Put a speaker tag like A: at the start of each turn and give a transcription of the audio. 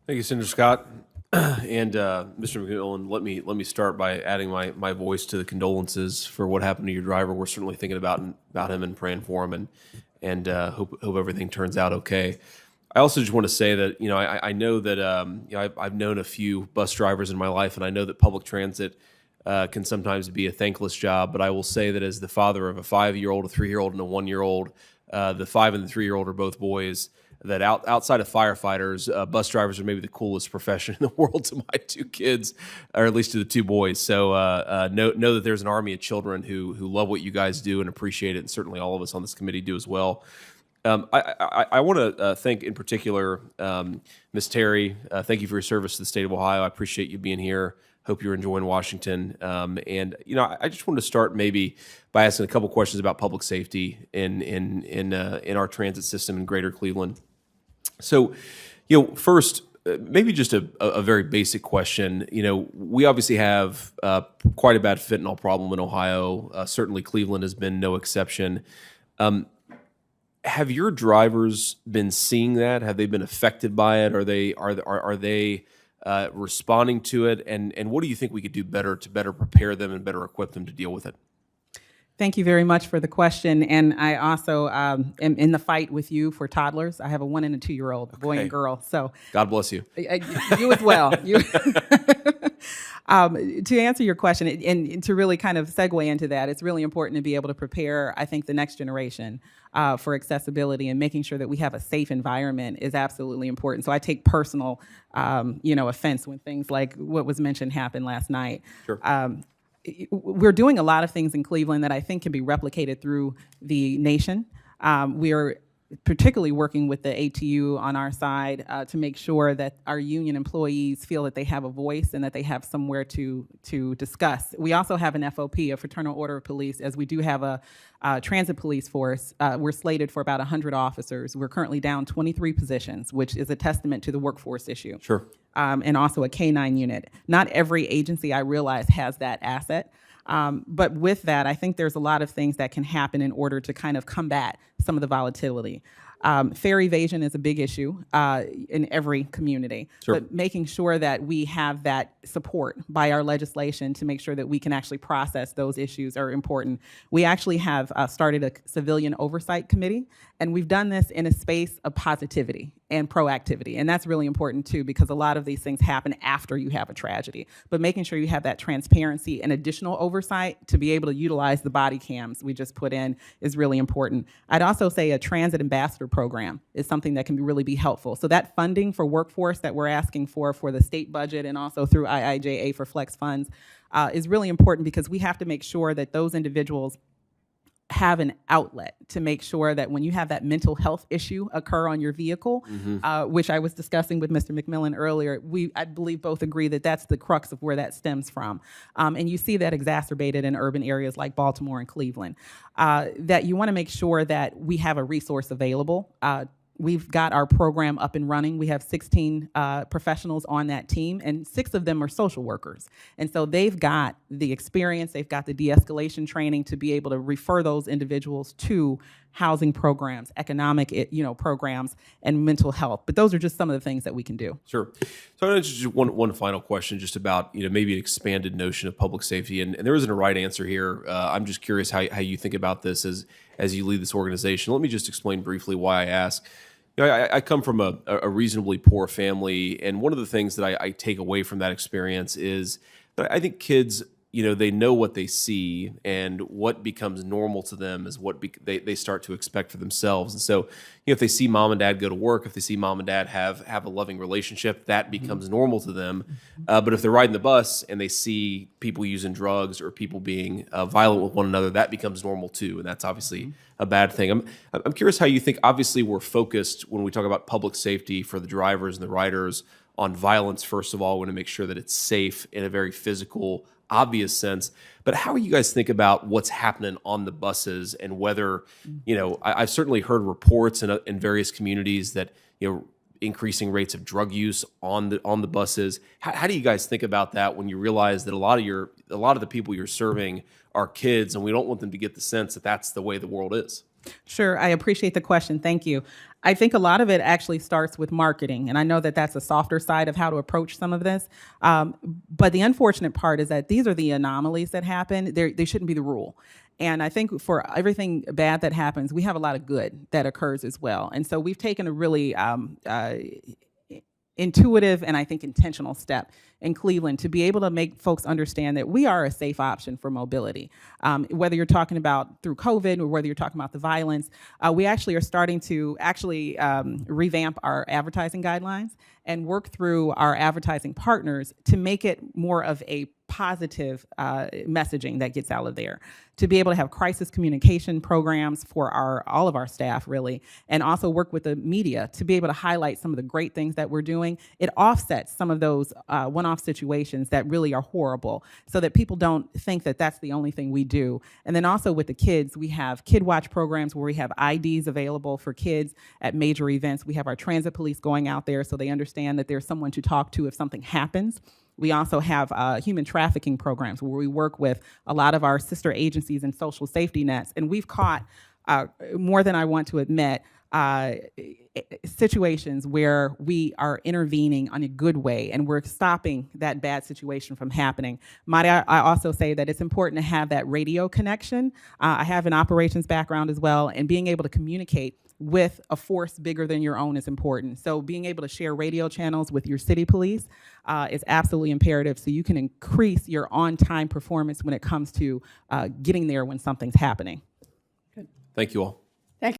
A: Thank you, Senator Scott. And Mr. McMillan, let me start by adding my voice to the condolences for what happened to your driver. We're certainly thinking about him and praying for him, and hope everything turns out okay. I also just want to say that I know that I've known a few bus drivers in my life, and I know that public transit can sometimes be a thankless job. But I will say that as the father of a 5-year-old, a 3-year-old, and a 1-year-old, the 5 and the 3-year-old are both boys. That outside of firefighters, bus drivers are maybe the coolest profession in the world to my 2 kids, or at least to the 2 boys. So know that there's an army of children who love what you guys do and appreciate it, and certainly all of us on this committee do as well. I want to thank in particular Ms. Terry. Thank you for your service to the state of Ohio. I appreciate you being here. Hope you're enjoying Washington. And I just wanted to start maybe by asking a couple questions about public safety in our transit system in Greater Cleveland. So, first, maybe just a very basic question. We obviously have quite a bad fentanyl problem in Ohio. Certainly, Cleveland has been no exception. Have your drivers been seeing that? Have they been affected by it? Are they responding to it? And what do you think we could do better to better prepare them and better equip them to deal with it?
B: Thank you very much for the question. And I also am in the fight with you for toddlers. I have a 1 and a 2-year-old, boy and girl. So
A: God bless you.
B: You as well. To answer your question and to really kind of segue into that, it's really important to be able to prepare, I think, the next generation for accessibility, and making sure that we have a safe environment is absolutely important. So I take personal, offense when things like what was mentioned happened last night.
A: Sure.
B: We're doing a lot of things in Cleveland that I think can be replicated through the nation. We are particularly working with the ATU on our side to make sure that our union employees feel that they have a voice and that they have somewhere to discuss. We also have an FOP, a Fraternal Order of Police, as we do have a transit police force. We're slated for about 100 officers. We're currently down 23 positions, which is a testament to the workforce issue.
A: Sure.
B: And also a K-9 unit. Not every agency, I realize, has that asset. But with that, I think there's a lot of things that can happen in order to kind of combat some of the volatility. Fare evasion is a big issue in every community,
A: Sure.
B: But making sure that we have that support by our legislation to make sure that we can actually process those issues are important. We actually have started a civilian oversight committee, and we've done this in a space of positivity and proactivity. And that's really important too, because a lot of these things happen after you have a tragedy. But making sure you have that transparency and additional oversight to be able to utilize the body cams we just put in is really important. I'd also say a transit ambassador program is something that can really be helpful. So that funding for workforce that we're asking for the state budget and also through IIJA for flex funds is really important, because we have to make sure that those individuals have an outlet to make sure that when you have that mental health issue occur on your vehicle, which I was discussing with Mr. McMillan earlier, I believe both agree that that's the crux of where that stems from. And you see that exacerbated in urban areas like Baltimore and Cleveland, that you want to make sure that we have a resource available. We've got our program up and running. We have 16 professionals on that team, and 6 of them are social workers. And so they've got the experience, they've got the de-escalation training to be able to refer those individuals to housing programs, economic programs, and mental health. But those are just some of the things that we can do.
A: Sure. So I want to just one final question, just about maybe an expanded notion of public safety, and there isn't a right answer here. I'm just curious how you think about this as you lead this organization. Let me just explain briefly why I ask. I come from a reasonably poor family, and one of the things that I take away from that experience is that I think kids, they know what they see, and what becomes normal to them is what they start to expect for themselves. And so, if they see mom and dad go to work, if they see mom and dad have a loving relationship, that becomes normal to them. But if they're riding the bus and they see people using drugs or people being violent with one another, that becomes normal too, and that's obviously a bad thing. I'm curious how you think. Obviously, we're focused when we talk about public safety for the drivers and the riders on violence. First of all, we want to make sure that it's safe in a very physical, obvious sense. But how do you guys think about what's happening on the buses, and whether, I've certainly heard reports in various communities that, increasing rates of drug use on the buses. How do you guys think about that when you realize that a lot of the people you're serving are kids, and we don't want them to get the sense that that's the way the world is?
B: Sure, I appreciate the question. Thank you. I think a lot of it actually starts with marketing, and I know that that's a softer side of how to approach some of this. But the unfortunate part is that these are the anomalies that happen. They shouldn't be the rule. And I think for everything bad that happens, we have a lot of good that occurs as well. And so we've taken a really intuitive and I think intentional step in Cleveland to be able to make folks understand that we are a safe option for mobility. Whether you're talking about through COVID or whether you're talking about the violence, we actually are starting to revamp our advertising guidelines and work through our advertising partners to make it more of a positive messaging that gets out of there, to be able to have crisis communication programs for all of our staff, really, and also work with the media to be able to highlight some of the great things that we're doing. It offsets some of those one-off situations that really are horrible, so that people don't think that that's the only thing we do. And then also with the kids, we have Kid Watch programs where we have IDs available for kids at major events. We have our transit police going out there so they understand that there's someone to talk to if something happens. We also have human trafficking programs where we work with a lot of our sister agencies and social safety nets. And we've caught, more than I want to admit, situations where we are intervening in a good way and we're stopping that bad situation from happening. Might I also say that it's important to have that radio connection. I have an operations background as well, and being able to communicate with a force bigger than your own is important. So being able to share radio channels with your city police is absolutely imperative, so you can increase your on-time performance when it comes to getting there when something's happening.
A: Thank you all.